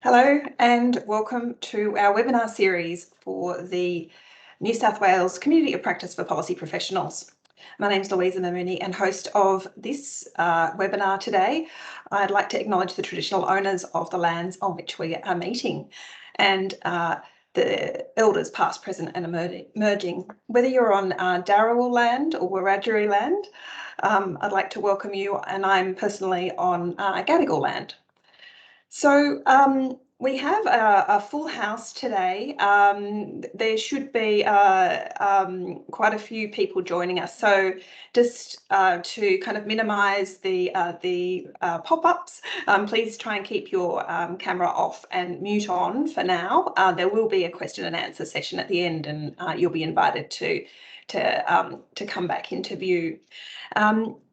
Hello and welcome to our webinar series for the New South Wales Community of Practice for Policy Professionals. My name is Louisa Mamuni and host of this webinar today. I'd like to acknowledge the traditional owners of the lands on which we are meeting and the elders past, present and emerging. Whether you're on Darawal land or Wiradjuri land, I'd like to welcome you, and I'm personally on Gadigal land. So we have a full house today. There should be quite a few people joining us. So just to kind of minimise the pop-ups, please try and keep your camera off and mute on for now. There will be a question and answer session at the end, and you'll be invited to come back into view.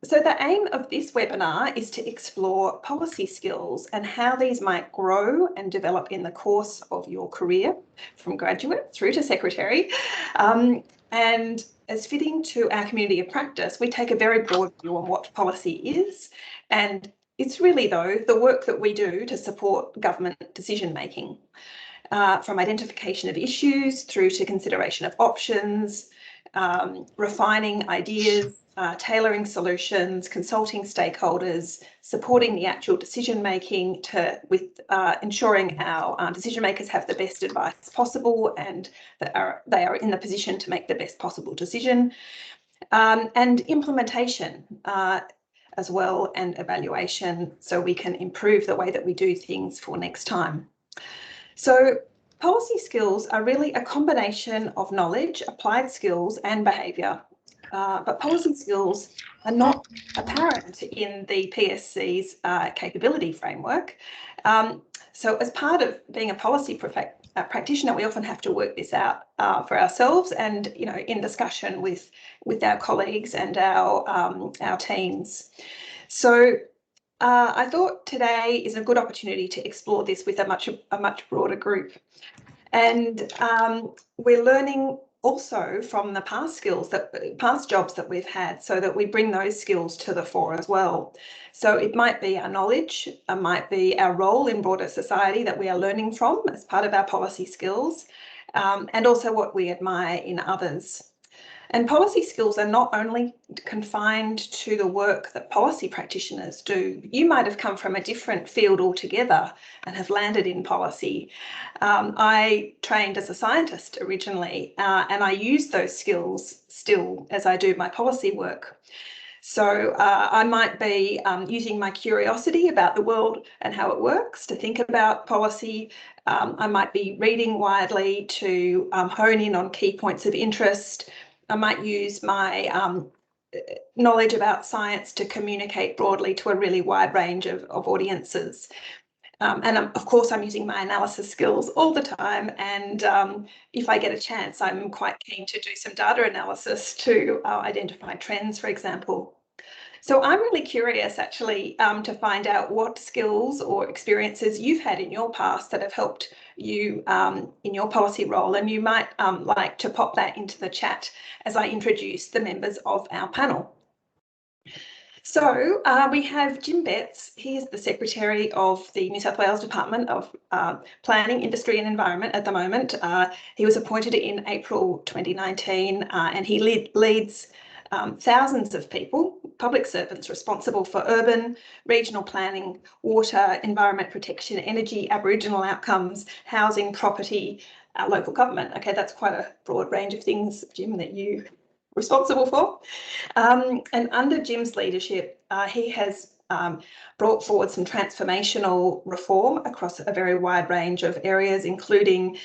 So the aim of this webinar is to explore policy skills and how these might grow and develop in the course of your career from graduate through to secretary. And as fitting to our community of practice, we take a very broad view on what policy is, and it's really, though, the work that we do to support government decision making, from identification of issues through to consideration of options, refining ideas, tailoring solutions, consulting stakeholders, supporting the actual decision making with ensuring our decision makers have the best advice possible and that they are in the position to make the best possible decision, and implementation as well, and evaluation, so we can improve the way that we do things for next time. So policy skills are really a combination of knowledge, applied skills and behaviour, but policy skills are not apparent in the PSC's capability framework. So as part of being a policy practitioner, we often have to work this out for ourselves, and in discussion with our colleagues and our teams. So I thought today is a good opportunity to explore this with a much broader group. And we're learning also from the past jobs that we've had, so that we bring those skills to the fore as well. So it might be our knowledge, it might be our role in broader society that we are learning from as part of our policy skills, and also what we admire in others. And policy skills are not only confined to the work that policy practitioners do. You might have come from a different field altogether and have landed in policy. I trained as a scientist originally, and I use those skills still as I do my policy work. So I might be using my curiosity about the world and how it works to think about policy. I might be reading widely to hone in on key points of interest. I might use my knowledge about science to communicate broadly to a really wide range of audiences. And of course, I'm using my analysis skills all the time. And if I get a chance, I'm quite keen to do some data analysis to identify trends, for example. So I'm really curious, actually, to find out what skills or experiences you've had in your past that have helped you in your policy role. And you might like to pop that into the chat as I introduce the members of our panel. So we have Jim Betts. He is the Secretary of the New South Wales Department of Planning, Industry and Environment at the moment. He was appointed in April 2019, and he leads thousands of people, public servants responsible for urban, regional planning, water, environment protection, energy, Aboriginal outcomes, housing, property, local government. Okay, that's quite a broad range of things, Jim, that you're responsible for. And under Jim's leadership, he has brought forward some transformational reform across a very wide range of areas, including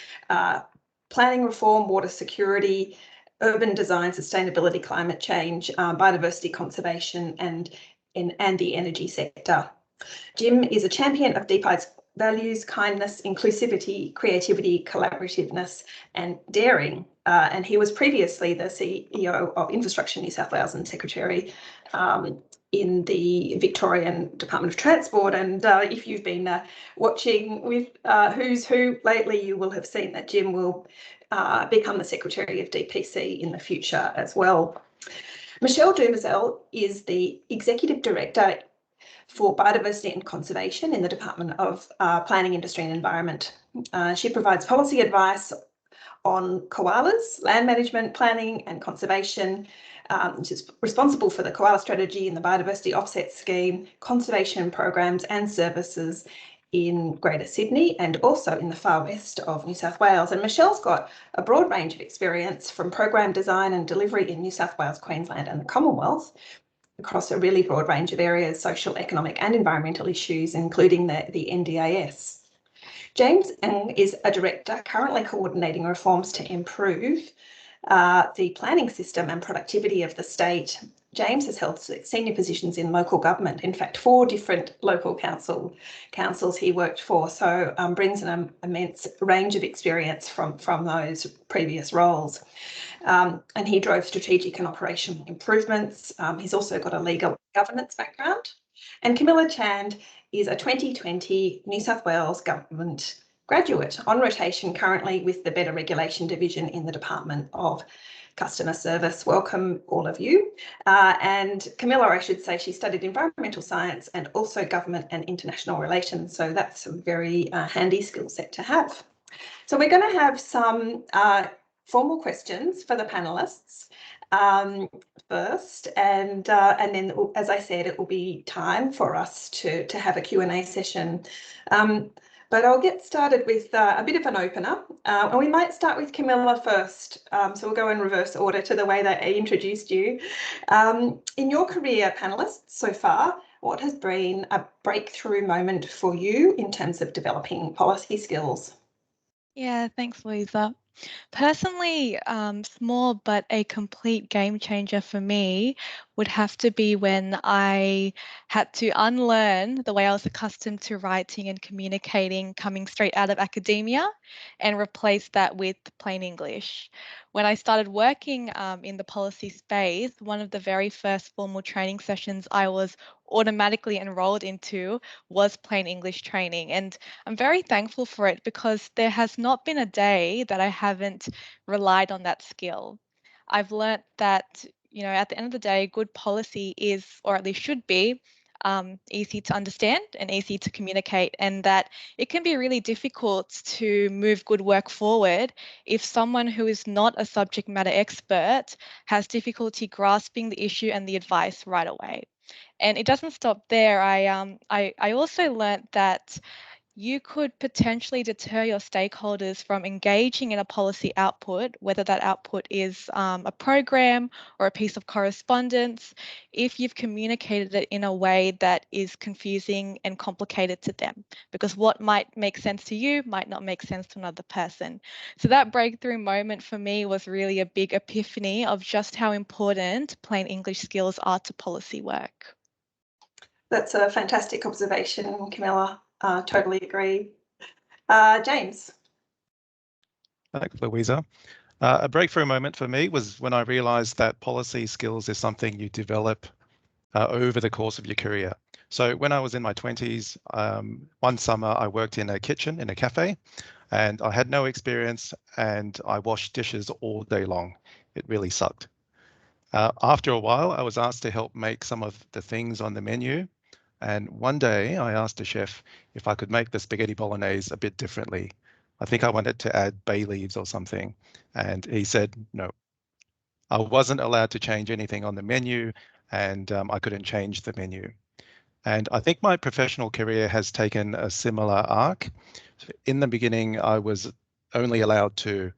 planning reform, water security, urban design, sustainability, climate change, biodiversity conservation, and the energy sector. Jim is a champion of DPI's values, kindness, inclusivity, creativity, collaborativeness, and daring. And he was previously the CEO of Infrastructure New South Wales and Secretary in the Victorian Department of Transport. And if you've been watching with Who's Who lately, you will have seen that Jim will become the Secretary of DPC in the future as well. Michelle Dumazel is the Executive Director for Biodiversity and Conservation in the Department of Planning, Industry and Environment. She provides policy advice on koalas, land management, planning and conservation. She's responsible for the koala strategy and the biodiversity offset scheme, conservation programs and services in Greater Sydney and also in the far west of New South Wales. And Michelle's got a broad range of experience from program design and delivery in New South Wales, Queensland and the Commonwealth across a really broad range of areas, social, economic and environmental issues, including the NDAS. James is a director currently coordinating reforms to improve the planning system and productivity of the state. James has held senior positions in local government, in fact 4 different local councils he worked for, so brings an immense range of experience from those previous roles. And he drove strategic and operational improvements. He's also got a legal governance background. And Carmila Chand is a 2020 New South Wales Government graduate on rotation currently with the Better Regulation Division in the Department of Customer Service. Welcome all of you. And Carmila, I should say, she studied environmental science and also government and international relations. So that's a very handy skill set to have. So we're going to have some formal questions for the panelists first, and then, as I said, it will be time for us to have a Q&A session. But I'll get started with a bit of an opener, and we might start with Carmila first. So we'll go in reverse order to the way that I introduced you. In your career, panelists, so far, what has been a breakthrough moment for you in terms of developing policy skills? Yeah, thanks, Louisa. Personally, small but a complete game changer for me would have to be when I had to unlearn the way I was accustomed to writing and communicating coming straight out of academia and replace that with plain English. When I started working in the policy space, one of the very first formal training sessions I was automatically enrolled into was plain English training. And I'm very thankful for it because there has not been a day that I haven't relied on that skill. I've learnt that, at the end of the day, good policy is, or at least should be, easy to understand and easy to communicate, and that it can be really difficult to move good work forward if someone who is not a subject matter expert has difficulty grasping the issue and the advice right away. And it doesn't stop there. I also learnt that you could potentially deter your stakeholders from engaging in a policy output, whether that output is a program or a piece of correspondence, if you've communicated it in a way that is confusing and complicated to them, because what might make sense to you might not make sense to another person. So that breakthrough moment for me was really a big epiphany of just how important plain English skills are to policy work. That's a fantastic observation, Carmila. Totally agree. James. Thanks, Louisa. A breakthrough moment for me was when I realised that policy skills is something you develop over the course of your career. So when I was in my 20s, one summer I worked in a kitchen in a cafe, and I had no experience, and I washed dishes all day long. It really sucked. After a while, I was asked to help make some of the things on the menu. And one day I asked the chef if I could make the spaghetti bolognese a bit differently. I think I wanted to add bay leaves or something. And he said, no, I wasn't allowed to change anything on the menu, and I couldn't change the menu. And I think my professional career has taken a similar arc. In the beginning, I was only allowed to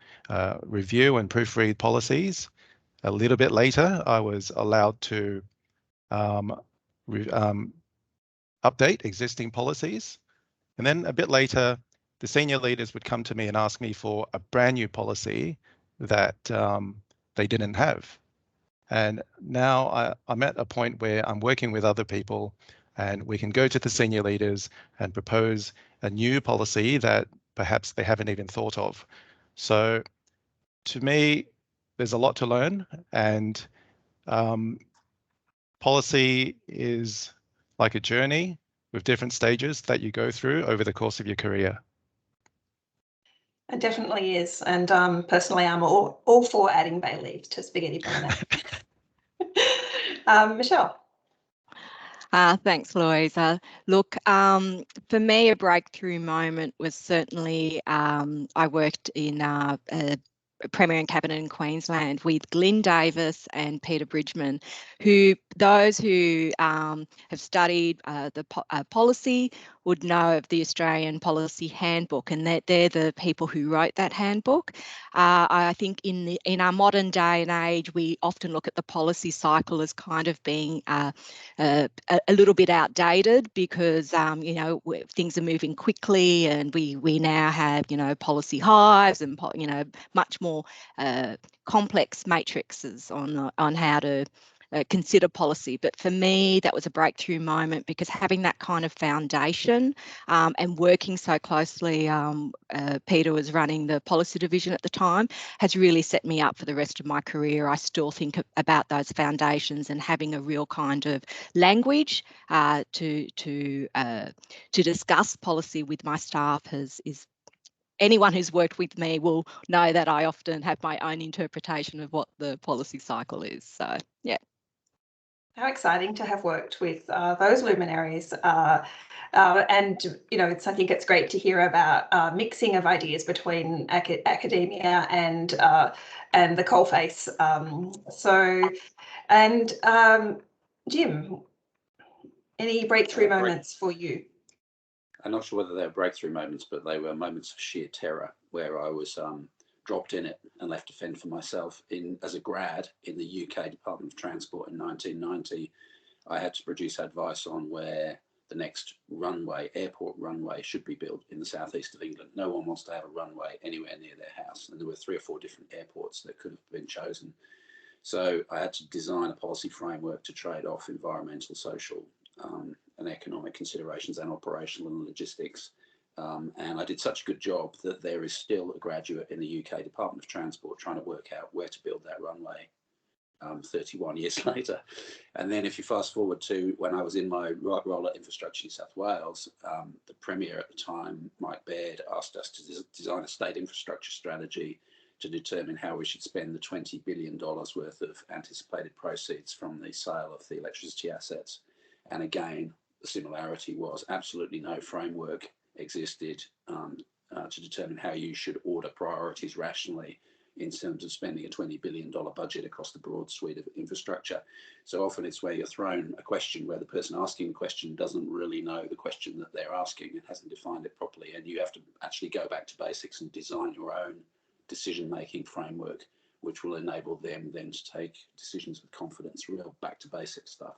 review and proofread policies. A little bit later, I was allowed to update existing policies. And then a bit later, the senior leaders would come to me and ask me for a brand new policy that they didn't have. And now I'm at a point where I'm working with other people, and we can go to the senior leaders and propose a new policy that perhaps they haven't even thought of. So to me, there's a lot to learn, and policy is like a journey with different stages that you go through over the course of your career. It definitely is. And personally, I'm all for adding bay leaves to spaghetti bolognese. Michelle. Thanks, Louisa. Look, for me, a breakthrough moment was certainly I worked in a Premier and Cabinet in Queensland with Glyn Davis and Peter Bridgman, those who have studied the policy would know of the Australian Policy Handbook, and they're the people who wrote that handbook. I think in our modern day and age, we often look at the policy cycle as kind of being a little bit outdated because things are moving quickly, and we now have policy hives and much more complex matrices on how to consider policy. But for me, that was a breakthrough moment because having that kind of foundation and working so closely, Peter was running the policy division at the time, has really set me up for the rest of my career. I still think about those foundations and having a real kind of language to discuss policy with my staff is anyone who's worked with me will know that I often have my own interpretation of what the policy cycle is. So, yeah. How exciting to have worked with those luminaries. And, I think it's great to hear about mixing of ideas between academia and the coalface. Jim, any breakthrough moments for you? I'm not sure whether they were breakthrough moments, but they were moments of sheer terror where I was dropped in it and left to fend for myself. As a grad in the UK Department of Transport in 1990, I had to produce advice on where the next airport runway should be built in the southeast of England. No one wants to have a runway anywhere near their house, and there were 3 or 4 different airports that could have been chosen. So I had to design a policy framework to trade off environmental, social, and economic considerations and operational and logistics. And I did such a good job that there is still a graduate in the UK Department of Transport trying to work out where to build that runway 31 years later. And then if you fast forward to when I was in my role at Infrastructure New South Wales, the Premier at the time, Mike Baird, asked us to design a state infrastructure strategy to determine how we should spend the $20 billion worth of anticipated proceeds from the sale of the electricity assets. And again, the similarity was absolutely no framework existed to determine how you should order priorities rationally in terms of spending a $20 billion budget across the broad suite of infrastructure. So often it's where you're thrown a question where the person asking the question doesn't really know the question that they're asking and hasn't defined it properly. And you have to actually go back to basics and design your own decision-making framework, which will enable them then to take decisions with confidence, real back to basic stuff.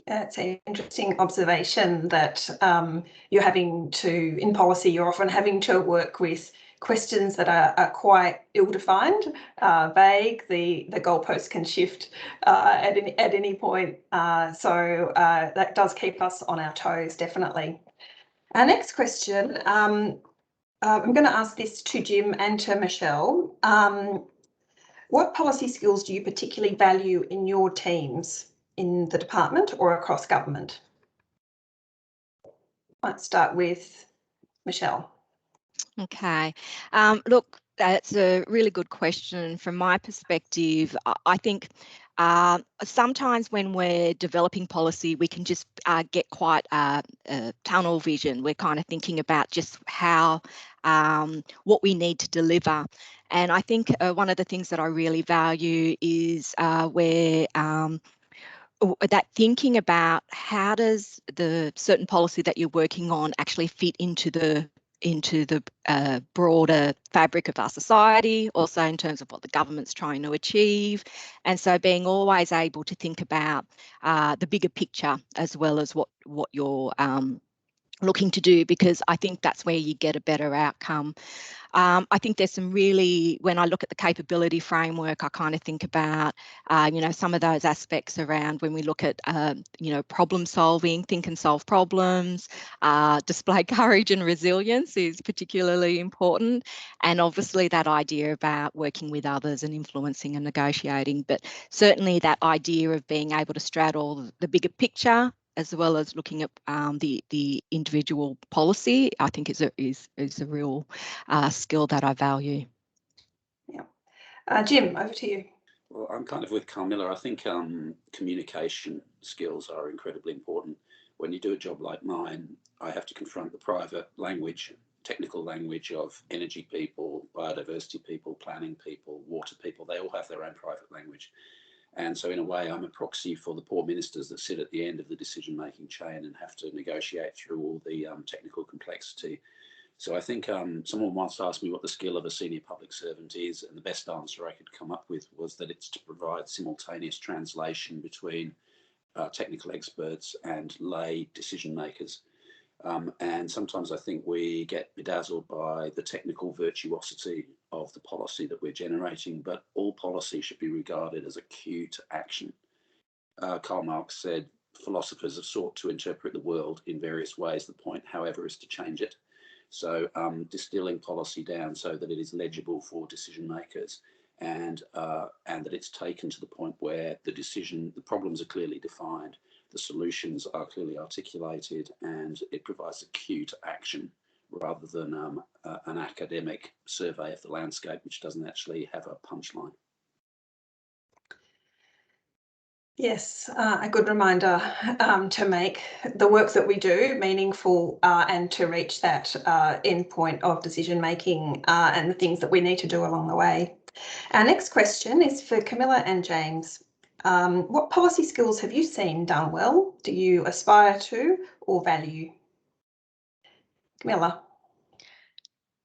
It's an interesting observation that you're having to, in policy, you're often having to work with questions that are quite ill-defined, vague. The goalpost can shift at any point. So that does keep us on our toes, definitely. Our next question, I'm going to ask this to Jim and to Michelle. What policy skills do you particularly value in your teams in the department or across government? Let's start with Michelle. Okay. Look, that's a really good question. From my perspective, I think sometimes when we're developing policy, we can just get quite tunnel vision. We're kind of thinking about just how, what we need to deliver. And I think one of the things that I really value is where that thinking about how does the certain policy that you're working on actually fit into the broader fabric of our society, also in terms of what the government's trying to achieve. And so being always able to think about the bigger picture as well as what you're looking to do, because I think that's where you get a better outcome. I think there's some really, when I look at the capability framework, I kind of think about, some of those aspects around when we look at, problem solving, think and solve problems, display courage and resilience is particularly important. And obviously that idea about working with others and influencing and negotiating, but certainly that idea of being able to straddle the bigger picture as well as looking at the individual policy, I think is a real skill that I value. Yeah. Jim, over to you. Well, I'm kind of with Carmila. I think communication skills are incredibly important. When you do a job like mine, I have to confront the private language, technical language of energy people, biodiversity people, planning people, water people. They all have their own private language. And so in a way, I'm a proxy for the poor ministers that sit at the end of the decision-making chain and have to negotiate through all the technical complexity. So I think someone once asked me what the skill of a senior public servant is, and the best answer I could come up with was that it's to provide simultaneous translation between technical experts and lay decision makers. And sometimes I think we get bedazzled by the technical virtuosity of the policy that we're generating, but all policy should be regarded as a cue to action. Karl Marx said, philosophers have sought to interpret the world in various ways. The point, however, is to change it. So distilling policy down so that it is legible for decision makers and that it's taken to the point where the problems are clearly defined, the solutions are clearly articulated, and it provides a cue to action rather than an academic survey of the landscape which doesn't actually have a punchline. Yes, a good reminder to make the work that we do meaningful and to reach that end point of decision making and the things that we need to do along the way. Our next question is for Carmila and James. What policy skills have you seen done well? Do you aspire to or value? Carmila.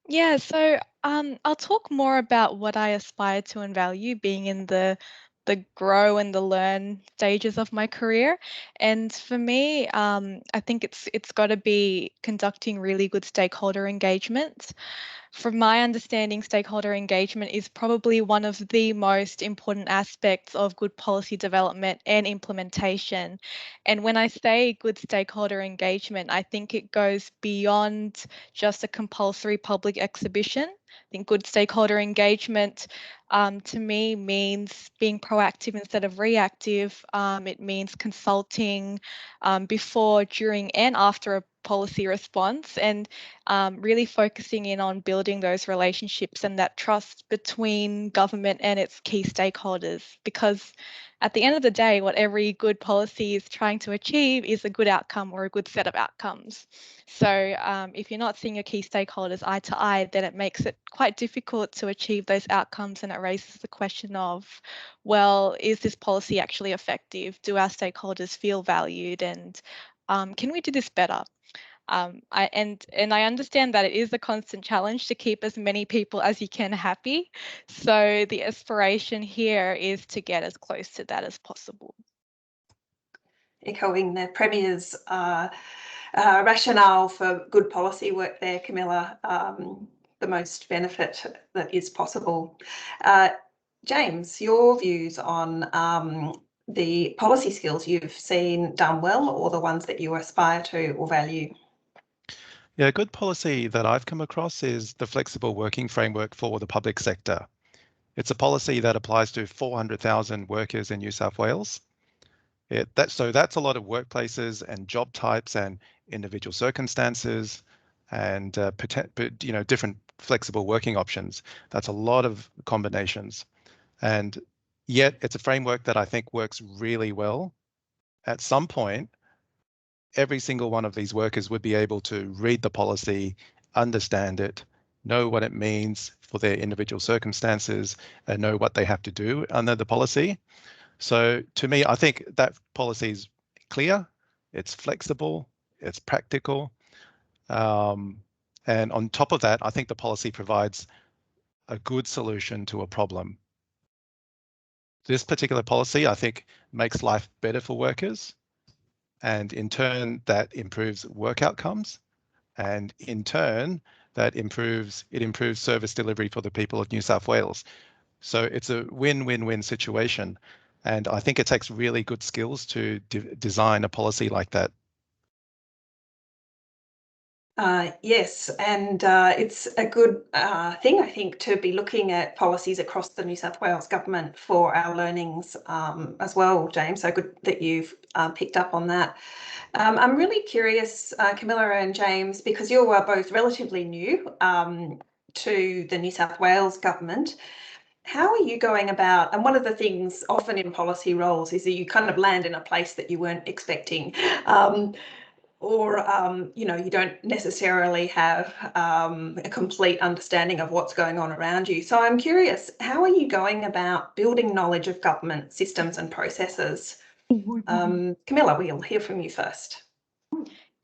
Yeah, so I'll talk more about what I aspire to and value, being in the grow and the learn stages of my career. And for me, I think it's got to be conducting really good stakeholder engagement. From my understanding, stakeholder engagement is probably one of the most important aspects of good policy development and implementation. And when I say good stakeholder engagement, I think it goes beyond just a compulsory public exhibition. I think good stakeholder engagement to me means being proactive instead of reactive. It means consulting before, during, and after a policy response, and really focusing in on building those relationships and that trust between government and its key stakeholders. Because at the end of the day, what every good policy is trying to achieve is a good outcome or a good set of outcomes. So if you're not seeing your key stakeholders eye to eye, then it makes it quite difficult to achieve those outcomes, and it raises the question of, well, is this policy actually effective? Do our stakeholders feel valued? And can we do this better? I understand that it is a constant challenge to keep as many people as you can happy. So the aspiration here is to get as close to that as possible. Echoing the Premier's rationale for good policy work there, Carmila, the most benefit that is possible. James, your views on the policy skills you've seen done well, or the ones that you aspire to or value? Yeah, a good policy that I've come across is the flexible working framework for the public sector. It's a policy that applies to 400,000 workers in New South Wales. That's a lot of workplaces and job types and individual circumstances and different flexible working options. That's a lot of combinations. And yet it's a framework that I think works really well. At some point, every single one of these workers would be able to read the policy, understand it, know what it means for their individual circumstances, and know what they have to do under the policy. So to me, I think that policy is clear, it's flexible, it's practical. And on top of that, I think the policy provides a good solution to a problem. This particular policy, I think, makes life better for workers. And in turn, that improves work outcomes. And in turn, it improves service delivery for the people of New South Wales. So it's a win-win-win situation. And I think it takes really good skills to design a policy like that. Yes, and it's a good thing, I think, to be looking at policies across the New South Wales Government for our learnings as well, James. So good that you've picked up on that. I'm really curious, Carmila and James, because you are both relatively new to the New South Wales Government. how are you going about, and one of the things often in policy roles is that you kind of land in a place that you weren't expecting, you know, you don't necessarily have a complete understanding of what's going on around you. So I'm curious, how are you going about building knowledge of government systems and processes? Carmila, we'll hear from you first.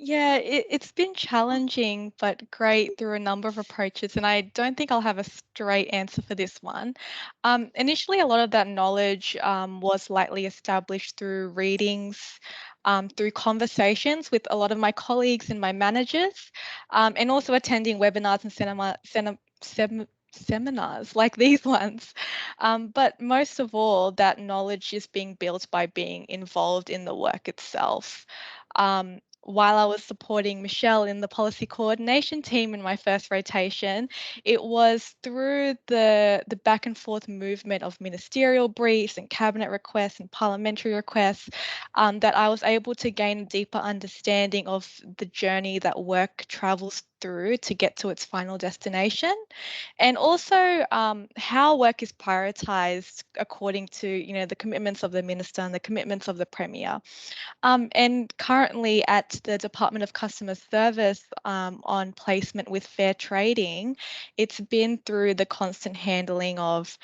Yeah, it's been challenging, but great through a number of approaches, and I don't think I'll have a straight answer for this one. Initially, a lot of that knowledge was lightly established through readings, through conversations with a lot of my colleagues and my managers, and also attending webinars and seminars like these ones. But most of all, that knowledge is being built by being involved in the work itself. While I was supporting Michelle in the policy coordination team in my first rotation, it was through the back and forth movement of ministerial briefs and cabinet requests and parliamentary requests that I was able to gain a deeper understanding of the journey that work travels through to get to its final destination, and also how work is prioritised according to, you know, the commitments of the minister and the commitments of the premier. And currently at the Department of Customer Service on placement with fair trading, it's been through the constant handling of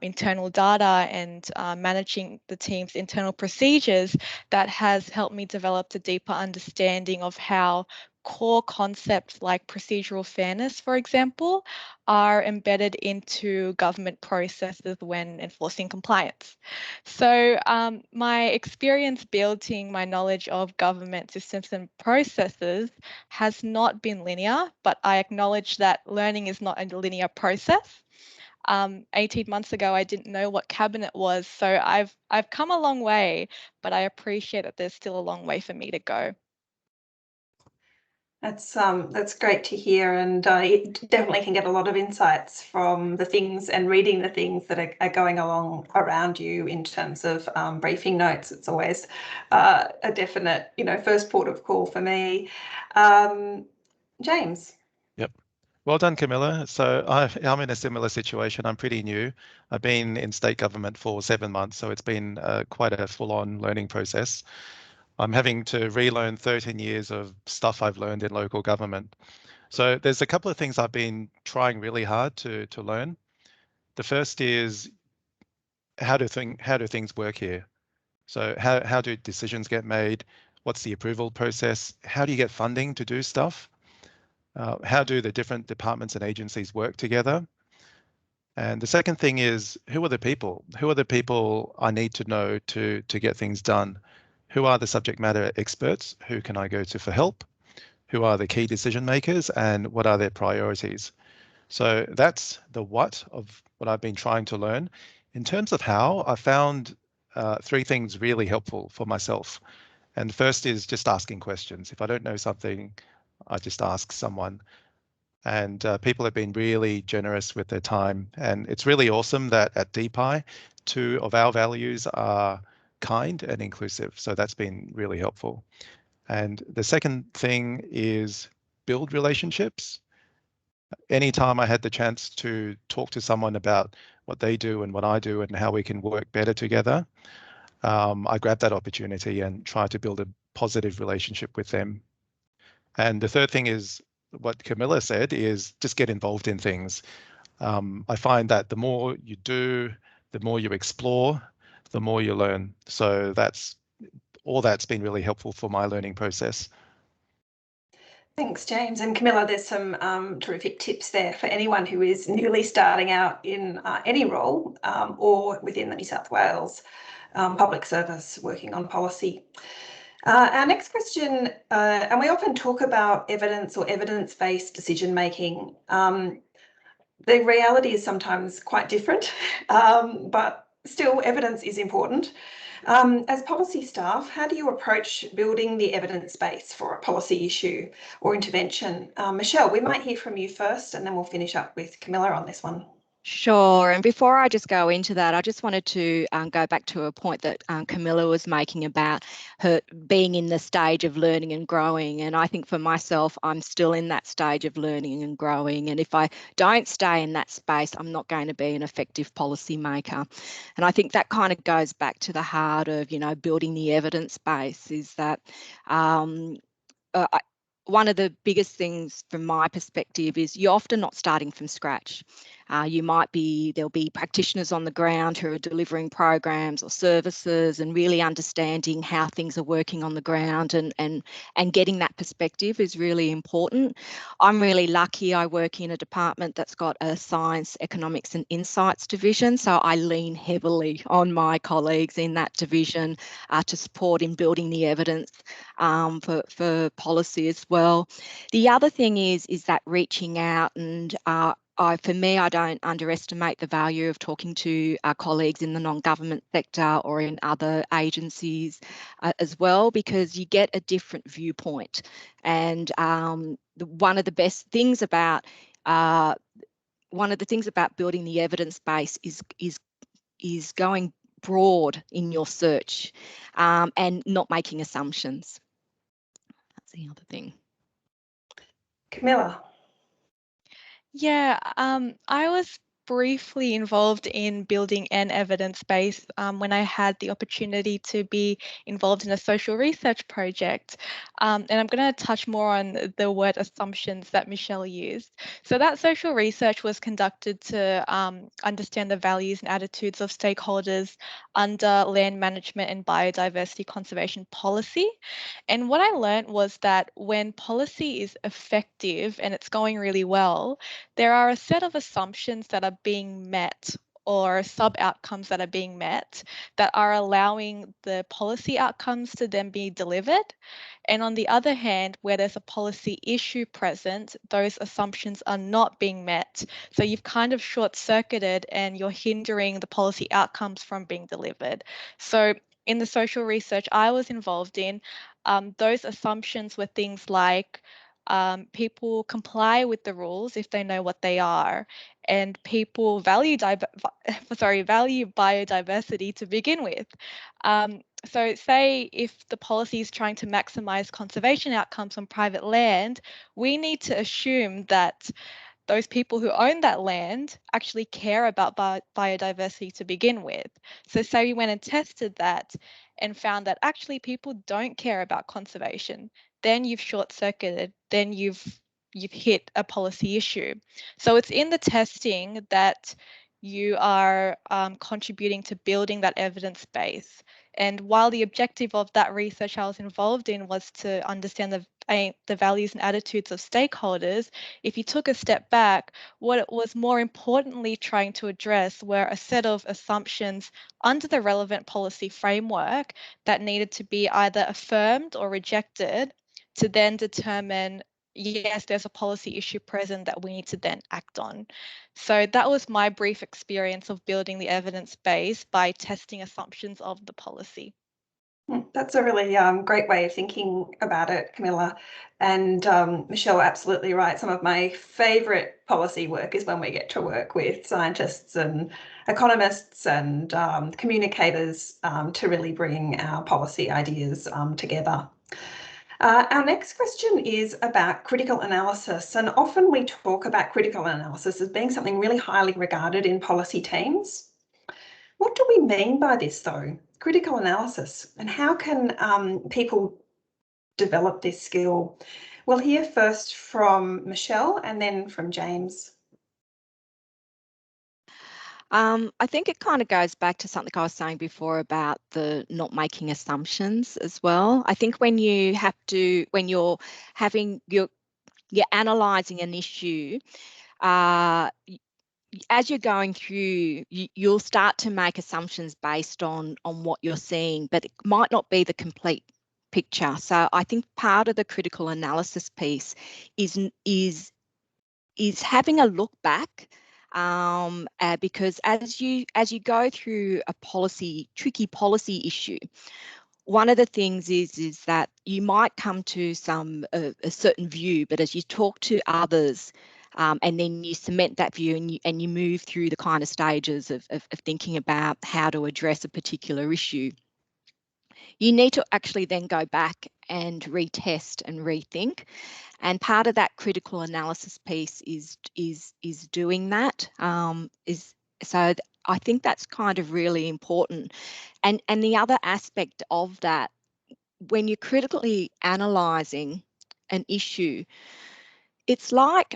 internal data and managing the team's internal procedures that has helped me develop a deeper understanding of how core concepts like procedural fairness, for example, are embedded into government processes when enforcing compliance. So my experience building my knowledge of government systems and processes has not been linear, but I acknowledge that learning is not a linear process. 18 months ago, I didn't know what cabinet was, so I've come a long way, but I appreciate that there's still a long way for me to go. That's great to hear, and it definitely can get a lot of insights from the things and reading the things that are going along around you in terms of briefing notes. It's always a definite, you know, first port of call for me. James. Yep. Well done, Carmila. So I'm in a similar situation. I'm pretty new. I've been in state government for 7 months, so it's been quite a full-on learning process. I'm having to relearn 13 years of stuff I've learned in local government. So there's a couple of things I've been trying really hard to learn. The first is how do things work here? So how do decisions get made? What's the approval process? How do you get funding to do stuff? How do the different departments and agencies work together? And the second thing is, who are the people? Who are the people I need to know to get things done? Who are the subject matter experts? Who can I go to for help? Who are the key decision makers, and what are their priorities? So that's the what of what I've been trying to learn. In terms of how, I found 3 things really helpful for myself. And the first is just asking questions. If I don't know something, I just ask someone. And people have been really generous with their time. And it's really awesome that at DPI, 2 of our values are kind and inclusive. So that's been really helpful. And the second thing is build relationships. Anytime I had the chance to talk to someone about what they do and what I do and how we can work better together, I grabbed that opportunity and tried to build a positive relationship with them. And the third thing is what Carmila said, is just get involved in things. I find that the more you do, the more you explore, the more you learn. So that's been really helpful for my learning process. Thanks, James. And Carmila, there's some terrific tips there for anyone who is newly starting out in any role or within the New South Wales Public Service working on policy. Our next question, and we often talk about evidence or evidence-based decision making. The reality is sometimes quite different, but still evidence is important. As policy staff, how do you approach building the evidence base for a policy issue or intervention? Michelle, we might hear from you first, and then we'll finish up with Carmila on this one. Sure. And before I just go into that, I just wanted to go back to a point that Carmila was making about her being in the stage of learning and growing. And I think for myself, I'm still in that stage of learning and growing. And if I don't stay in that space, I'm not going to be an effective policy maker. And I think that kind of goes back to the heart of, you know, building the evidence base, is that one of the biggest things from my perspective is you're often not starting from scratch. There'll be practitioners on the ground who are delivering programs or services and really understanding how things are working on the ground, and getting that perspective is really important. I'm really lucky. I work in a department that's got a science, economics and insights division. So I lean heavily on my colleagues in that division to support in building the evidence for policy as well. The other thing is that reaching out, and for me, I don't underestimate the value of talking to our colleagues in the non-government sector or in other agencies as well, because you get a different viewpoint. And one of the things about building the evidence base is going broad in your search and not making assumptions. That's the other thing. Carmila. Yeah, I was briefly involved in building an evidence base when I had the opportunity to be involved in a social research project. And I'm going to touch more on the word assumptions that Michelle used. So that social research was conducted to understand the values and attitudes of stakeholders under land management and biodiversity conservation policy. And what I learned was that when policy is effective and it's going really well, there are a set of assumptions that are being met, or sub-outcomes that are being met, that are allowing the policy outcomes to then be delivered. And on the other hand, where there's a policy issue present, those assumptions are not being met. So you've kind of short-circuited and you're hindering the policy outcomes from being delivered. So in the social research I was involved in, those assumptions were things like people comply with the rules if they know what they are, and people value biodiversity to begin with. So say if the policy is trying to maximize conservation outcomes on private land, we need to assume that those people who own that land actually care about biodiversity to begin with. So say we went and tested that and found that actually people don't care about conservation, then you've short-circuited, then you've hit a policy issue. So it's in the testing that you are contributing to building that evidence base. And while the objective of that research I was involved in was to understand the values and attitudes of stakeholders, if you took a step back, what it was more importantly trying to address were a set of assumptions under the relevant policy framework that needed to be either affirmed or rejected to then determine, yes, there's a policy issue present that we need to then act on. So that was my brief experience of building the evidence base by testing assumptions of the policy. That's a really great way of thinking about it, Carmila. And Michelle, absolutely right. Some of my favourite policy work is when we get to work with scientists and economists and communicators to really bring our policy ideas together. Our next question is about critical analysis, and often we talk about critical analysis as being something really highly regarded in policy teams. What do we mean by this though? Critical analysis, and how can people develop this skill? We'll hear first from Michelle and then from James. I think it kind of goes back to something I was saying before about the not making assumptions as well. I think when you're analysing an issue, as you're going through, you'll start to make assumptions based on what you're seeing, but it might not be the complete picture. So I think part of the critical analysis piece is having a look back, because as you go through a tricky policy issue, one of the things is that you might come to a certain view, but as you talk to others, and then you cement that view and you move through the kind of stages of thinking about how to address a particular issue. You need to actually then go back and retest and rethink. And part of that critical analysis piece is doing that. So I think that's kind of really important. And the other aspect of that, when you're critically analysing an issue, it's like,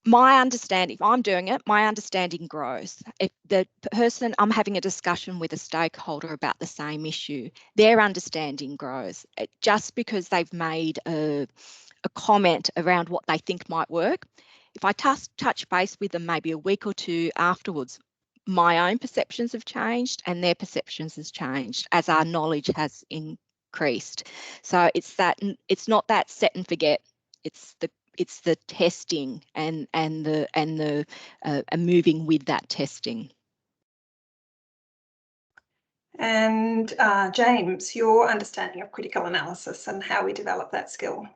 my understanding, if I'm doing it, my understanding grows. If the person, I'm having a discussion with a stakeholder about the same issue, their understanding grows. Just because they've made a comment around what they think might work, if I touch base with them maybe a week or two afterwards, my own perceptions have changed and their perceptions has changed as our knowledge has increased. So it's not that set and forget. It's the testing and moving with that testing. And James, your understanding of critical analysis and how we develop that skill.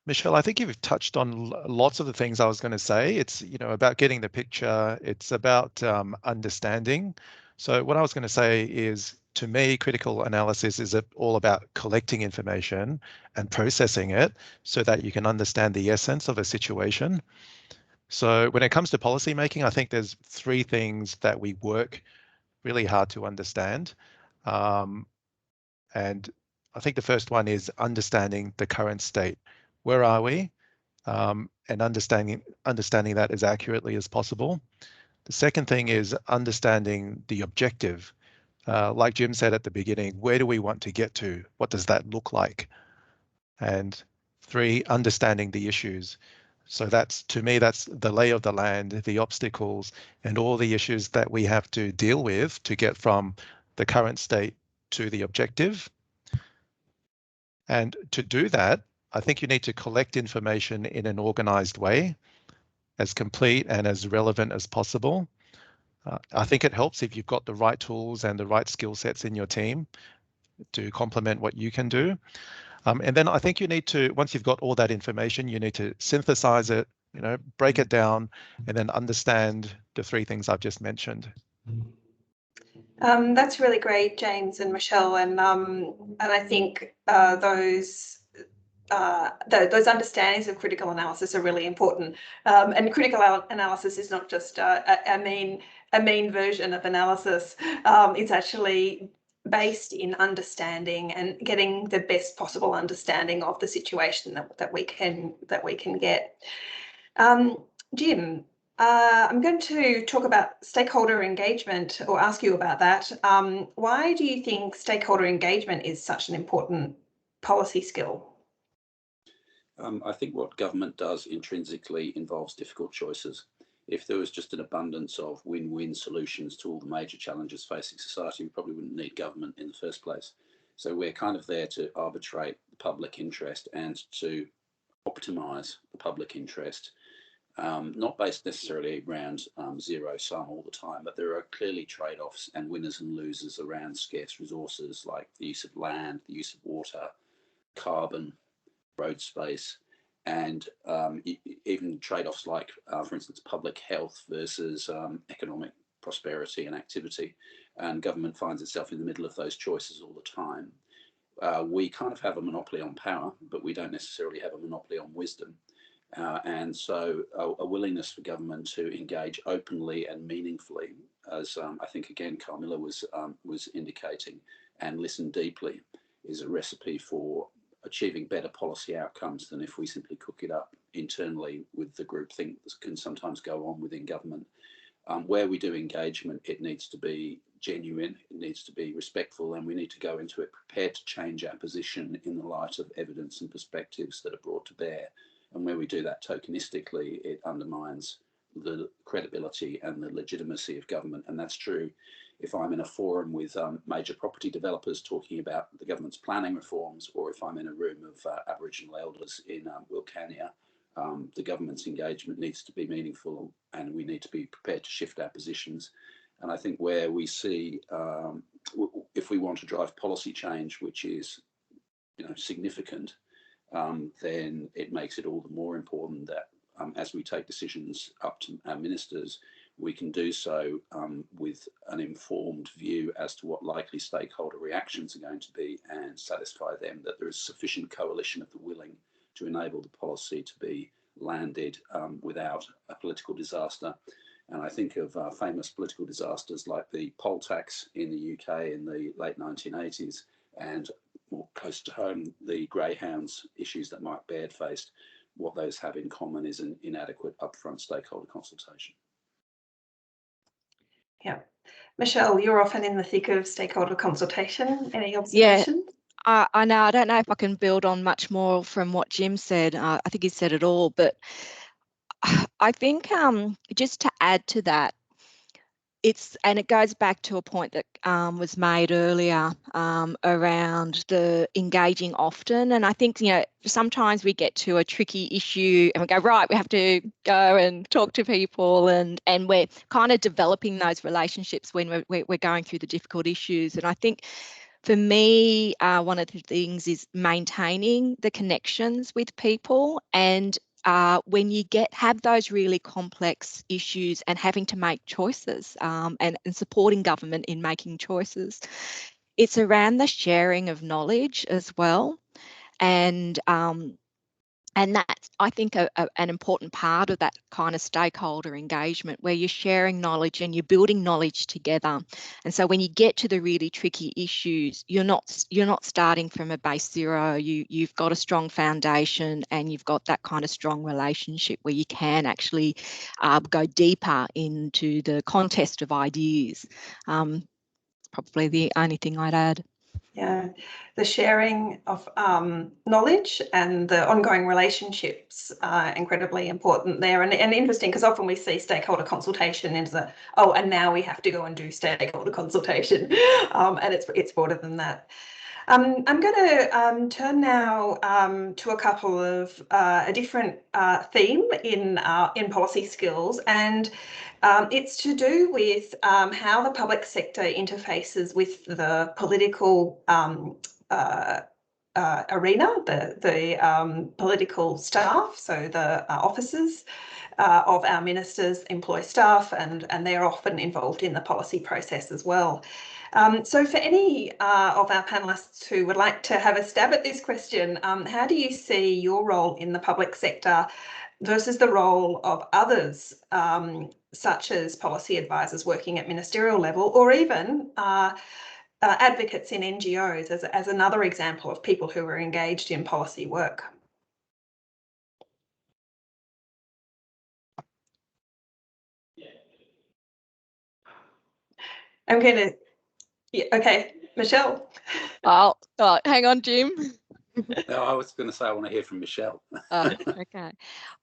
Michelle, I think you've touched on lots of the things I was going to say. It's, about getting the picture. It's about understanding. So what I was going to say is, to me, critical analysis is all about collecting information and processing it so that you can understand the essence of a situation. So when it comes to policy making, I think there's three things that we work really hard to understand. And I think the first one is understanding the current state. Where are we? And understanding that as accurately as possible. The second thing is understanding the objective. Like Jim said at the beginning, where do we want to get to? What does that look like? And three, understanding the issues. So to me, that's the lay of the land, the obstacles, and all the issues that we have to deal with to get from the current state to the objective. And to do that, I think you need to collect information in an organized way, as complete and as relevant as possible. I think it helps if you've got the right tools and the right skill sets in your team to complement what you can do. And then I think you need to, once you've got all that information, you need to synthesize it, break it down, and then understand the three things I've just mentioned. That's really great, James and Michelle, and I think those understandings of critical analysis are really important. And critical analysis is not just a mean version of analysis. It's actually based in understanding and getting the best possible understanding of the situation that we can get. Jim, I'm going to talk about stakeholder engagement, or ask you about that. Why do you think stakeholder engagement is such an important policy skill? I think what government does intrinsically involves difficult choices. If there was just an abundance of win-win solutions to all the major challenges facing society, we probably wouldn't need government in the first place. So we're kind of there to arbitrate the public interest and to optimise the public interest, not based necessarily around zero sum all the time, but there are clearly trade-offs and winners and losers around scarce resources like the use of land, the use of water, carbon, road space, and even trade-offs like, for instance, public health versus economic prosperity and activity. And government finds itself in the middle of those choices all the time. We kind of have a monopoly on power, but we don't necessarily have a monopoly on wisdom. And so a willingness for government to engage openly and meaningfully, as I think, again, Carmila was indicating, and listen deeply, is a recipe for achieving better policy outcomes than if we simply cook it up internally with the groupthink that can sometimes go on within government. Where we do engagement, it needs to be genuine, it needs to be respectful, and we need to go into it prepared to change our position in the light of evidence and perspectives that are brought to bear. And where we do that tokenistically, it undermines the credibility and the legitimacy of government. And that's true if I'm in a forum with major property developers talking about the government's planning reforms, or if I'm in a room of Aboriginal elders in Wilcannia. The government's engagement needs to be meaningful, and we need to be prepared to shift our positions. And I think where we see, if we want to drive policy change, which is significant, then it makes it all the more important that as we take decisions up to our ministers, we can do so with an informed view as to what likely stakeholder reactions are going to be, and satisfy them that there is sufficient coalition of the willing to enable the policy to be landed without a political disaster. And I think of famous political disasters like the poll tax in the UK in the late 1980s, and more close to home, the greyhounds issues that Mike Baird faced. What those have in common is an inadequate upfront stakeholder consultation. Yeah. Michelle, you're often in the thick of stakeholder consultation. Any observations? Yeah, I know. I don't know if I can build on much more from what Jim said. I think he said it all, but I think just to add to that, it goes back to a point that was made earlier around the engaging often. And I think, sometimes we get to a tricky issue and we go, right, we have to go and talk to people, and we're kind of developing those relationships when we're going through the difficult issues. And I think for me, one of the things is maintaining the connections with people, and when you have those really complex issues and having to make choices and supporting government in making choices, it's around the sharing of knowledge as well. And that's, I think, an important part of that kind of stakeholder engagement, where you're sharing knowledge and you're building knowledge together. And so when you get to the really tricky issues, you're not starting from a base zero. You've got a strong foundation, and you've got that kind of strong relationship where you can actually go deeper into the contest of ideas. Probably the only thing I'd add. Yeah, the sharing of knowledge and the ongoing relationships are incredibly important there, and interesting, because often we see stakeholder consultation as and now we have to go and do stakeholder consultation, and it's broader than that. I'm going to turn now to a couple of a different theme in policy skills, and it's to do with how the public sector interfaces with the political arena, the political staff, so the officers of our ministers employ staff, and they're often involved in the policy process as well. So for any of our panellists who would like to have a stab at this question, how do you see your role in the public sector versus the role of others, such as policy advisors working at ministerial level, or even advocates in NGOs as another example of people who are engaged in policy work? I'm going to, okay, Michelle. Oh, hang on, Jim. No, I was going to say I want to hear from Michelle. Okay.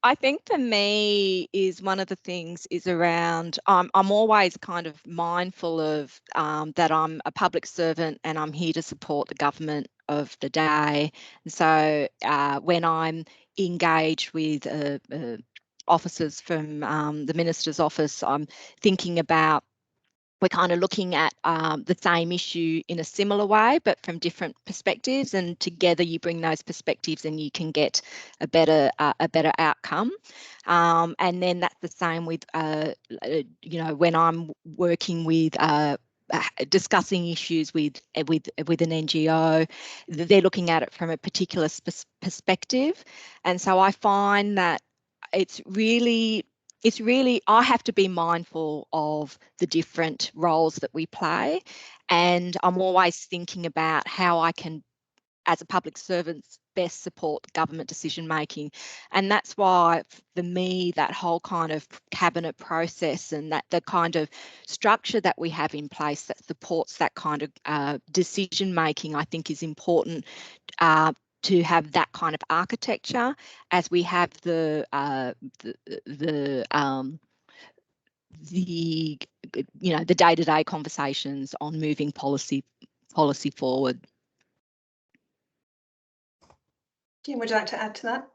I think for me is one of the things is around, I'm always kind of mindful of that I'm a public servant and I'm here to support the government of the day. And so when I'm engaged with officers from the Minister's office, I'm thinking about, we're kind of looking at the same issue in a similar way, but from different perspectives, and together you bring those perspectives and you can get a better outcome. And then that's the same with when I'm working with discussing issues with an NGO, they're looking at it from a particular perspective, and so I find that it's really, I have to be mindful of the different roles that we play, and I'm always thinking about how I can, as a public servant, best support government decision making. And that's why for me, that whole kind of cabinet process and that the kind of structure that we have in place that supports that kind of decision making, I think is important to have that kind of architecture as we have the day-to-day conversations on moving policy forward. Jim, would you like to add to that?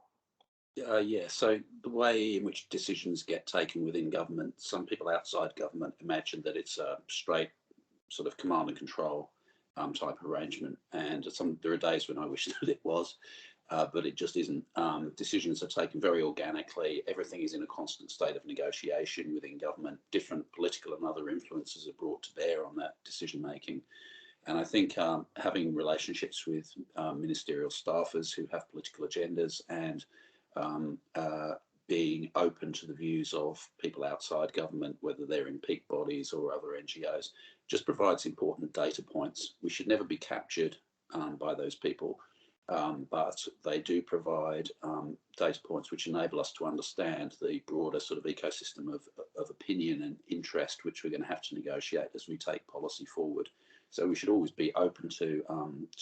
Yeah, so the way in which decisions get taken within government, some people outside government imagine that it's a straight sort of command and control type arrangement, and there are days when I wish that it was. but it just isn't. Decisions are taken very organically. Everything is in a constant state of negotiation within government. Different political and other influences are brought to bear on that decision making. And I think having relationships with ministerial staffers who have political agendas and being open to the views of people outside government, whether they're in peak bodies or other NGOs, just provides important data points. We should never be captured by those people, but they do provide data points which enable us to understand the broader sort of ecosystem of opinion and interest which we're going to have to negotiate as we take policy forward. So we should always be open to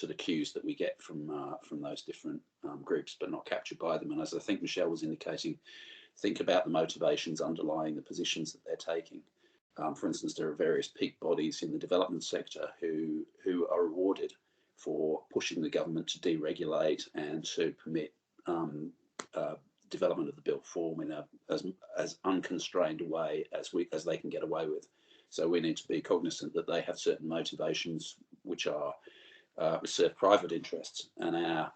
the cues that we get from those different groups, but not captured by them. And as I think Michelle was indicating, think about the motivations underlying the positions that they're taking. For instance, there are various peak bodies in the development sector who are rewarded for pushing the government to deregulate and to permit development of the built form in as unconstrained a way as they can get away with. So we need to be cognizant that they have certain motivations which are serve private interests, and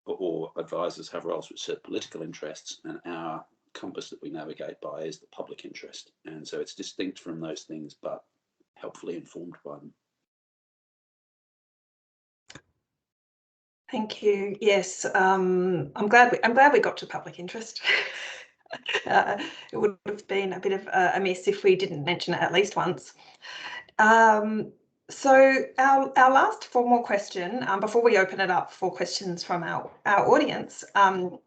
or advisors have roles which serve political interests, and our compass that we navigate by is the public interest. And so it's distinct from those things, but helpfully informed by them. Thank you. Yes, I'm glad we got to public interest. It would have been a bit of a miss if we didn't mention it at least once. So our last formal question, before we open it up for questions from our audience,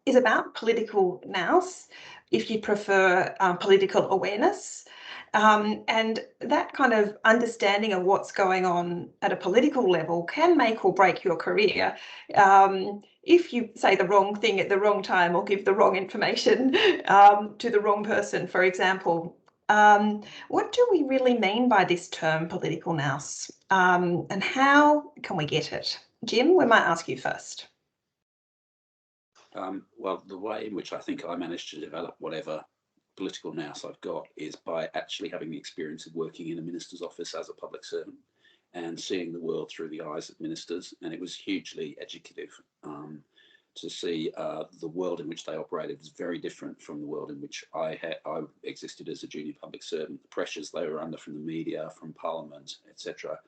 is about political nous, if you prefer political awareness. And that kind of understanding of what's going on at a political level can make or break your career. If you say the wrong thing at the wrong time or give the wrong information to the wrong person, for example. What do we really mean by this term political nous, and how can we get it? Jim, we might ask you first. Well, the way in which I think I managed to develop whatever political nous I've got is by actually having the experience of working in a minister's office as a public servant and seeing the world through the eyes of ministers. And it was hugely educative to see the world in which they operated was very different from the world in which I existed as a junior public servant. The pressures they were under from the media, from Parliament, etc.,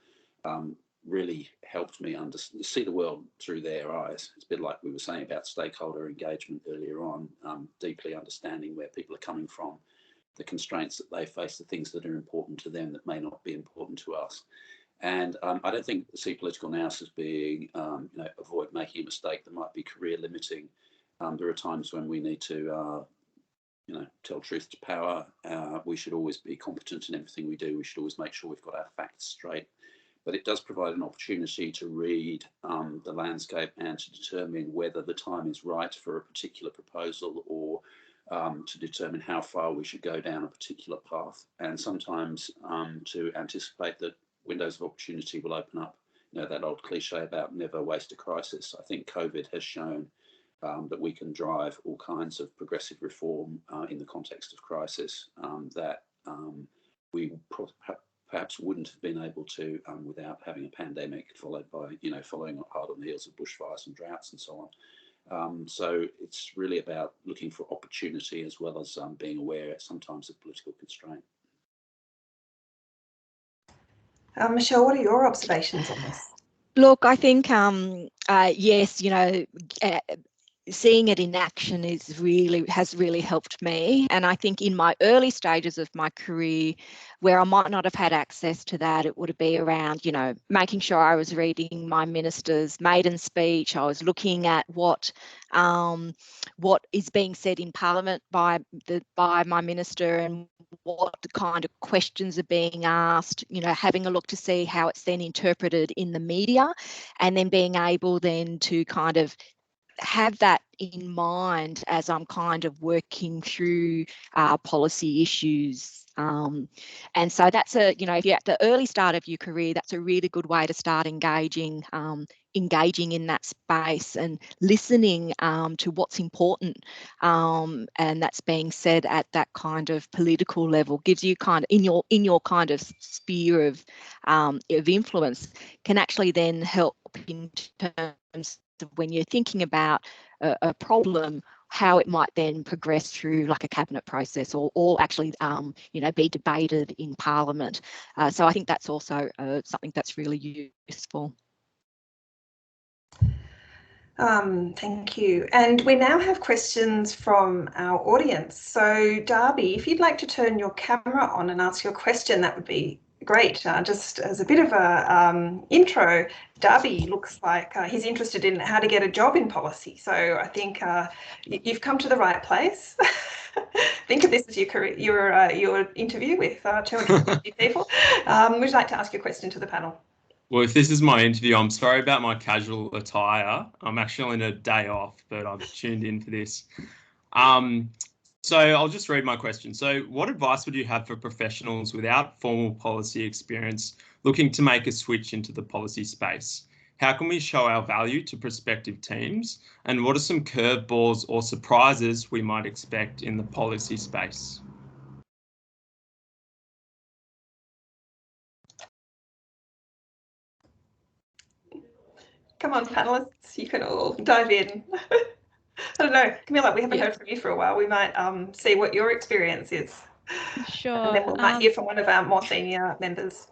really helped me see the world through their eyes. It's a bit like we were saying about stakeholder engagement earlier on, deeply understanding where people are coming from, the constraints that they face, the things that are important to them that may not be important to us. And I don't think see political nous as being, avoid making a mistake that might be career limiting. There are times when we need to, tell truth to power. We should always be competent in everything we do. We should always make sure we've got our facts straight. But it does provide an opportunity to read the landscape and to determine whether the time is right for a particular proposal, or to determine how far we should go down a particular path. And sometimes to anticipate that windows of opportunity will open up. That old cliche about never waste a crisis. I think COVID has shown that we can drive all kinds of progressive reform in the context of crisis that we perhaps wouldn't have been able to without having a pandemic followed by, following hard on the heels of bushfires and droughts and so on. So it's really about looking for opportunity as well as being aware sometimes of political constraint. Michelle, what are your observations on this? Look, I think, yes, seeing it in action has really helped me. And I think in my early stages of my career, where I might not have had access to that, it would be around, making sure I was reading my minister's maiden speech. I was looking at what is being said in Parliament by my minister and what the kind of questions are being asked, having a look to see how it's then interpreted in the media, and then being able then to kind of have that in mind as I'm kind of working through policy issues. And so that's if you're at the early start of your career, that's a really good way to start engaging in that space and listening to what's important, and that's being said at that kind of political level, gives you kind of in your kind of sphere of influence, can actually then help in terms of when you're thinking about a problem, how it might then progress through like a cabinet process or actually, you know, be debated in Parliament. So I think that's also something that's really useful. Thank you. And we now have questions from our audience. So Darby, if you'd like to turn your camera on and ask your question, that would be great. Just as a bit of a intro, Darby looks like he's interested in how to get a job in policy. So I think you've come to the right place. Think of this as your interview with 250 people. Would you like to ask your question to the panel? Well, if this is my interview, I'm sorry about my casual attire. I'm actually on a day off, but I've tuned in for this. So I'll just read my question. So what advice would you have for professionals without formal policy experience looking to make a switch into the policy space? How can we show our value to prospective teams? And what are some curveballs or surprises we might expect in the policy space? Come on, panelists, you can all dive in. I don't know, Carmila, we haven't heard from you for a while. We might see what your experience is. Sure. And then we might hear from one of our more senior members.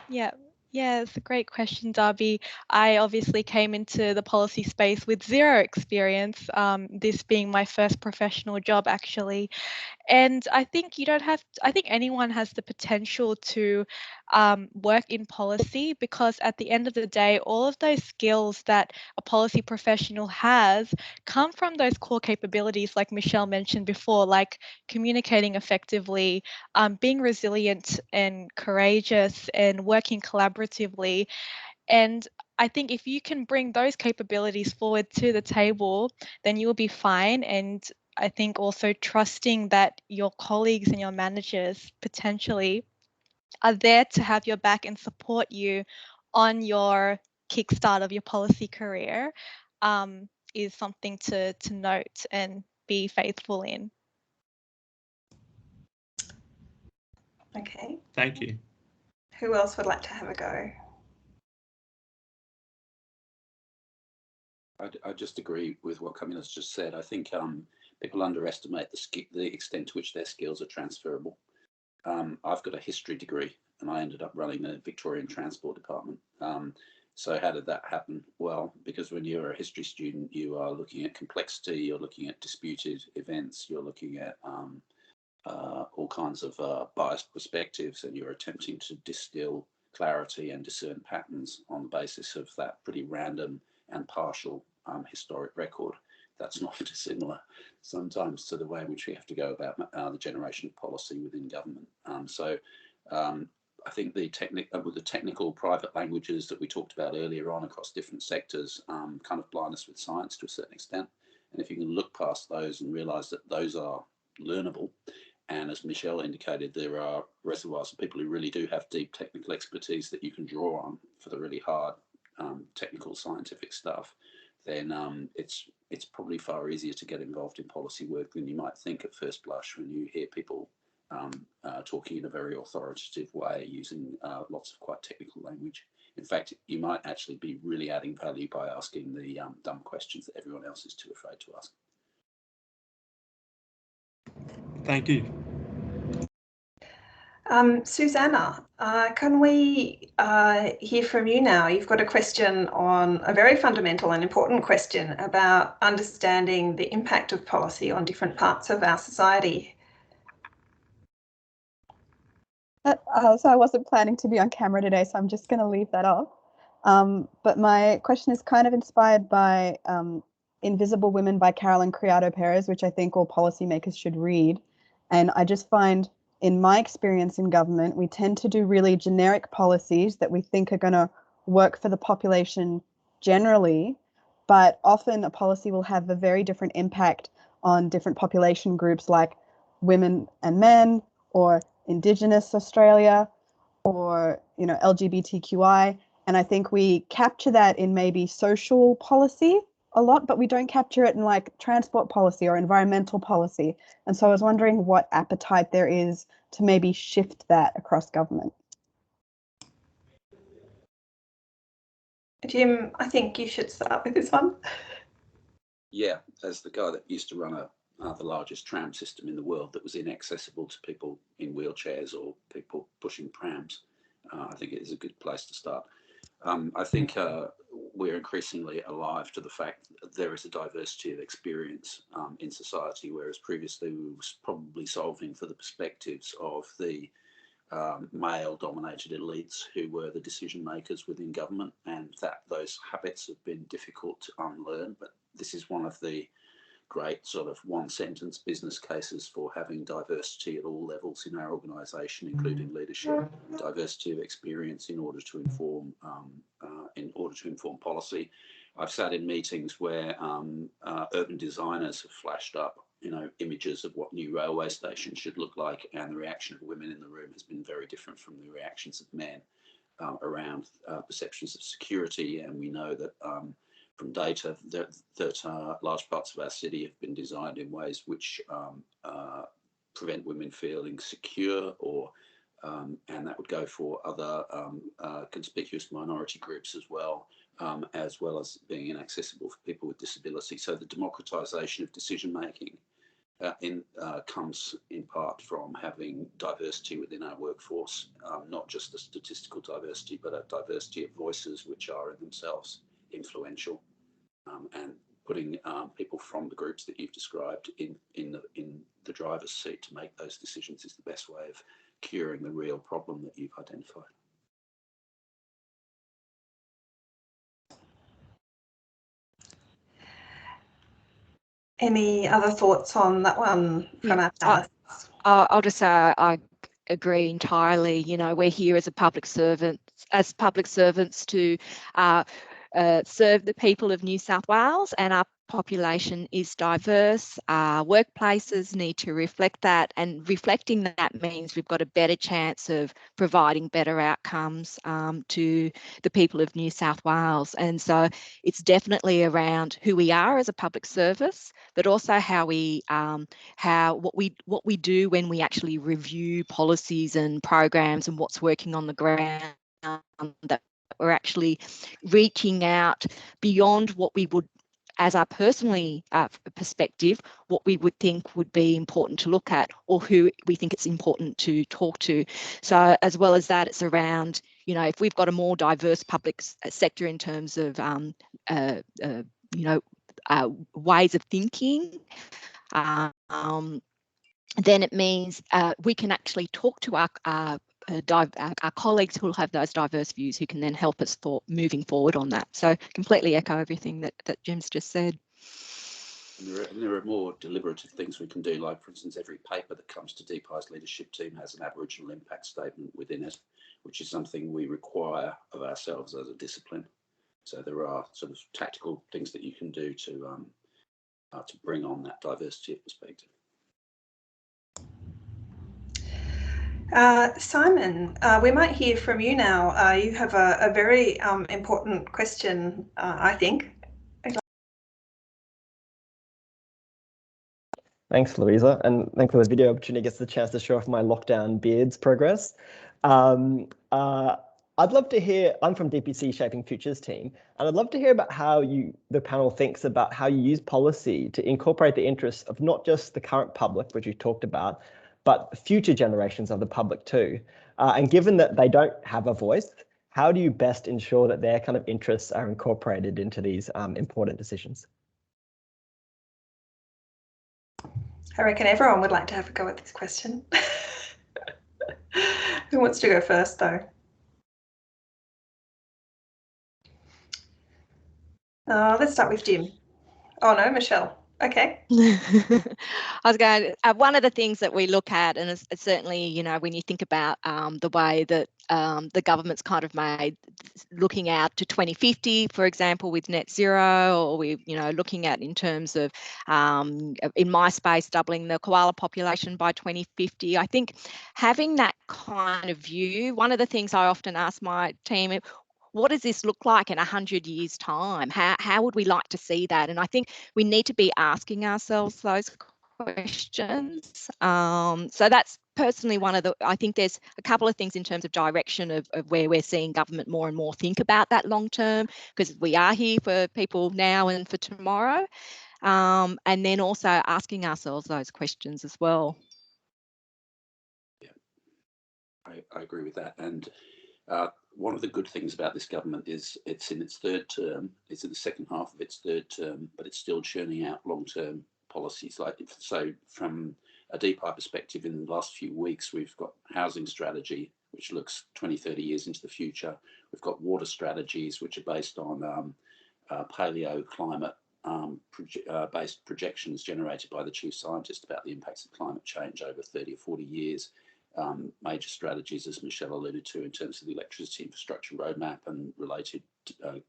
Yeah, it's a great question, Darby. I obviously came into the policy space with zero experience, this being my first professional job, actually. And I think I think anyone has the potential to work in policy, because at the end of the day, all of those skills that a policy professional has come from those core capabilities, like Michelle mentioned before, like communicating effectively, being resilient and courageous, and working collaboratively. And I think if you can bring those capabilities forward to the table, then you will be fine. And I think also trusting that your colleagues and your managers potentially are there to have your back and support you on your kickstart of your policy career is something to note and be faithful in. Okay. Thank you. Who else would like to have a go? I just agree with what Carmila's just said. I think people underestimate the extent to which their skills are transferable. I've got a history degree and I ended up running the Victorian Transport Department. So how did that happen? Well, because when you're a history student, you are looking at complexity, you're looking at disputed events, you're looking at all kinds of biased perspectives, and you're attempting to distill clarity and discern patterns on the basis of that pretty random and partial historic record. That's not dissimilar sometimes to the way in which we have to go about the generation of policy within government. I think the technical private languages that we talked about earlier on across different sectors kind of blind us with science to a certain extent. And if you can look past those and realise that those are learnable, and as Michelle indicated, there are reservoirs of people who really do have deep technical expertise that you can draw on for the really hard technical scientific stuff, then it's probably far easier to get involved in policy work than you might think at first blush when you hear people talking in a very authoritative way using lots of quite technical language. In fact, you might actually be really adding value by asking the dumb questions that everyone else is too afraid to ask. Thank you. Susanna, can we hear from you now? You've got a question on a very fundamental and important question about understanding the impact of policy on different parts of our society. So I wasn't planning to be on camera today, so I'm just going to leave that off. But my question is kind of inspired by Invisible Women by Carolyn Criado Perez, which I think all policymakers should read. And I just find, in my experience in government, we tend to do really generic policies that we think are going to work for the population generally, but often a policy will have a very different impact on different population groups like women and men, or Indigenous Australia, or LGBTQI. And I think we capture that in maybe social policy a lot, but we don't capture it in like transport policy or environmental policy. And so I was wondering what appetite there is to maybe shift that across government. Jim, I think you should start with this one. Yeah, as the guy that used to run the largest tram system in the world that was inaccessible to people in wheelchairs or people pushing prams, I think it is a good place to start. I think we're increasingly alive to the fact that there is a diversity of experience in society, whereas previously we were probably solving for the perspectives of the male-dominated elites who were the decision makers within government, and that those habits have been difficult to unlearn. But this is one of the great sort of one-sentence business cases for having diversity at all levels in our organisation, including leadership, diversity of experience in order to inform policy. I've sat in meetings where urban designers have flashed up, images of what new railway stations should look like, and the reaction of women in the room has been very different from the reactions of men around perceptions of security. And we know that from data that large parts of our city have been designed in ways which prevent women feeling secure, or and that would go for other conspicuous minority groups as well as being inaccessible for people with disability. So the democratisation of decision making comes in part from having diversity within our workforce, not just the statistical diversity, but a diversity of voices which are in themselves influential, and putting people from the groups that you've described in the driver's seat to make those decisions is the best way of curing the real problem that you've identified. Any other thoughts on that one from our panelists? I'll just say I agree entirely. We're here as public servants to serve the people of New South Wales, and our population is diverse. Workplaces need to reflect that, and reflecting that means we've got a better chance of providing better outcomes to the people of New South Wales. And so it's definitely around who we are as a public service, but also how what we do when we actually review policies and programs and what's working on the ground, that we're actually reaching out beyond what we would, as our personally perspective, what we would think would be important to look at, or who we think it's important to talk to. So as well as that, it's around, if we've got a more diverse public sector in terms of ways of thinking, then it means we can actually talk to our colleagues who will have those diverse views, who can then help us moving forward on that. So completely echo everything that Jim's just said. And there are more deliberative things we can do, like, for instance, every paper that comes to DPI's leadership team has an Aboriginal impact statement within it, which is something we require of ourselves as a discipline. So there are sort of tactical things that you can do to bring on that diversity of perspective. Simon, we might hear from you now. You have a very important question, I think. Thanks, Louisa, and thanks for the video opportunity. Gets the chance to show off my lockdown beards progress. I'd love to hear, I'm from DPC Shaping Futures team, and I'd love to hear about how the panel thinks about how you use policy to incorporate the interests of not just the current public, which you talked about, but future generations of the public too. And given that they don't have a voice, how do you best ensure that their kind of interests are incorporated into these important decisions? I reckon everyone would like to have a go at this question. Who wants to go first, though? Let's start with Jim. Oh no, Michelle. Okay. I was going, one of the things that we look at, and it's certainly, when you think about the way that the government's kind of made, looking out to 2050, for example, with net zero, or we, looking at in terms of, in my space, doubling the koala population by 2050. I think having that kind of view, one of the things I often ask my team, what does this look like in 100 years' time? How would we like to see that? And I think we need to be asking ourselves those questions. So that's personally I think there's a couple of things in terms of direction of where we're seeing government more and more think about that long term, because we are here for people now and for tomorrow, and then also asking ourselves those questions as well. Yeah, I agree with that. And one of the good things about this government is it's in its third term, it's in the second half of its third term, but it's still churning out long-term policies. So from a DPI perspective, in the last few weeks, we've got housing strategy, which looks 20, 30 years into the future. We've got water strategies, which are based on paleoclimate based projections generated by the chief scientist about the impacts of climate change over 30 or 40 years. Major strategies, as Michelle alluded to, in terms of the electricity infrastructure roadmap and related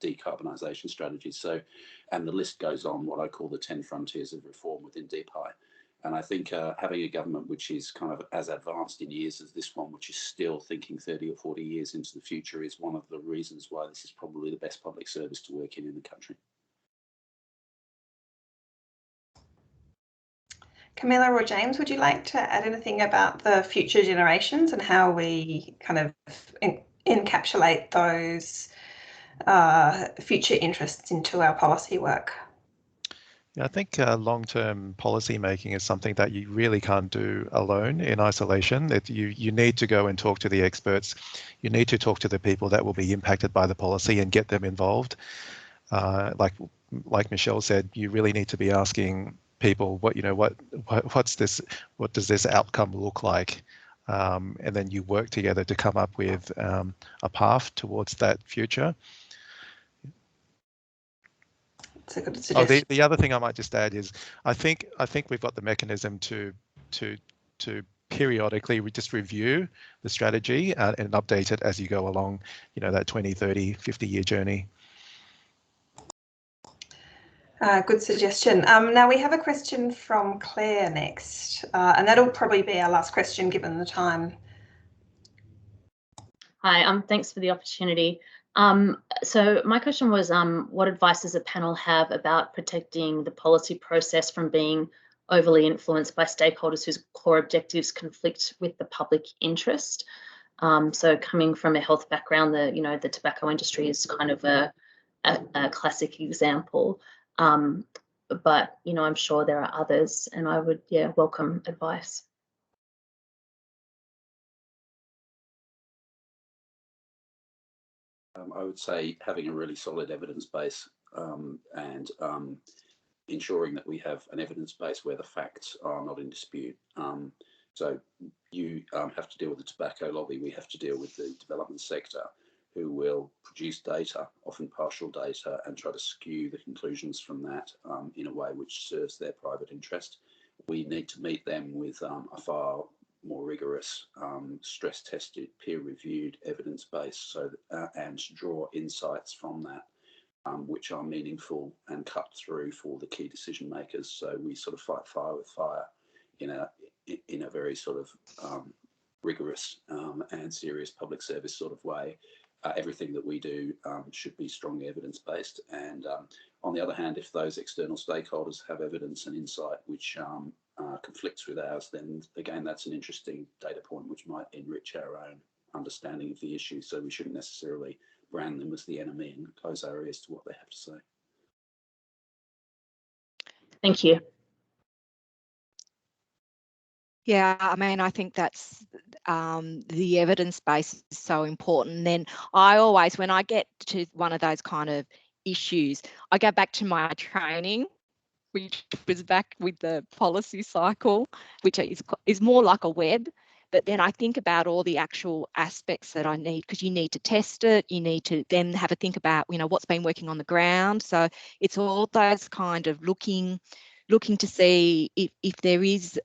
decarbonisation strategies. So, and the list goes on, what I call the 10 frontiers of reform within DPI. And I think having a government which is kind of as advanced in years as this one, which is still thinking 30 or 40 years into the future, is one of the reasons why this is probably the best public service to work in the country. Carmila or James, would you like to add anything about the future generations and how we kind of encapsulate those future interests into our policy work? Yeah, I think long-term policy making is something that you really can't do alone in isolation. You need to go and talk to the experts. You need to talk to the people that will be impacted by the policy and get them involved. Like Michelle said, you really need to be asking people what does this outcome look like, and then you work together to come up with a path towards that future. That's a good suggestion. The other thing I might just add is I think we've got the mechanism to periodically just review the strategy and update it as you go along, that 20, 30, 50-year journey. Good suggestion. Now we have a question from Claire next, and that'll probably be our last question given the time. Hi, thanks for the opportunity. So my question was, what advice does the panel have about protecting the policy process from being overly influenced by stakeholders whose core objectives conflict with the public interest? So coming from a health background, the tobacco industry is kind of a classic example. But I'm sure there are others, and I would welcome advice. I would say having a really solid evidence base and ensuring that we have an evidence base where the facts are not in dispute. So you have to deal with the tobacco lobby, we have to deal with the development sector, who will produce data, often partial data, and try to skew the conclusions from that in a way which serves their private interest. We need to meet them with a far more rigorous, stress-tested, peer-reviewed evidence base, and draw insights from that which are meaningful and cut through for the key decision makers. So we sort of fight fire with fire in a very sort of rigorous and serious public service sort of way. Everything that we do should be strongly evidence-based. And on the other hand, if those external stakeholders have evidence and insight which conflicts with ours, then again, that's an interesting data point which might enrich our own understanding of the issue. So we shouldn't necessarily brand them as the enemy and close our ears to what they have to say. Thank you. Yeah, I mean, I think that's the evidence base is so important. And then I always, when I get to one of those kind of issues, I go back to my training, which was back with the policy cycle, which is more like a web. But then I think about all the actual aspects that I need, because you need to test it. You need to then have a think about, what's been working on the ground. So it's all those kind of looking to see if there is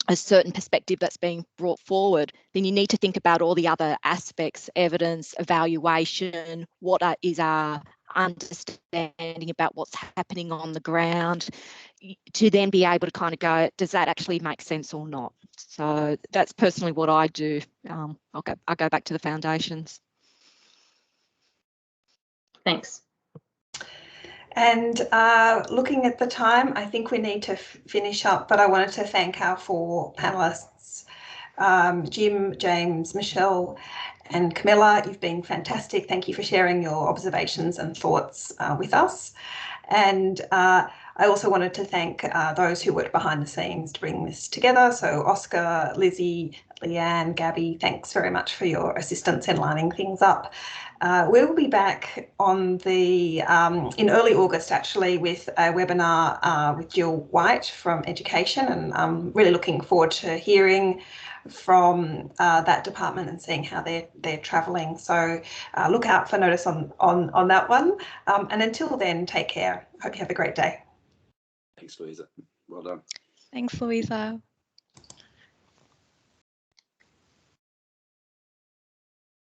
a certain perspective that's being brought forward, then you need to think about all the other aspects, evidence, evaluation, what is our understanding about what's happening on the ground, to then be able to kind of go, does that actually make sense or not? So that's personally what I do. I'll go back to the foundations. Thanks. And looking at the time, I think we need to finish up, but I wanted to thank our four panellists Jim, James, Michelle and Carmila, you've been fantastic. Thank you for sharing your observations and thoughts with us. And I also wanted to thank those who worked behind the scenes to bring this together. So Oscar, Lizzie, Leanne, Gabby, thanks very much for your assistance in lining things up. We'll be back on the in early August actually with a webinar with Jill White from Education, and I'm really looking forward to hearing from that department and seeing how they're travelling. So look out for notice on that one. And until then, take care. Hope you have a great day. Thanks, Louisa. Well done. Thanks, Louisa.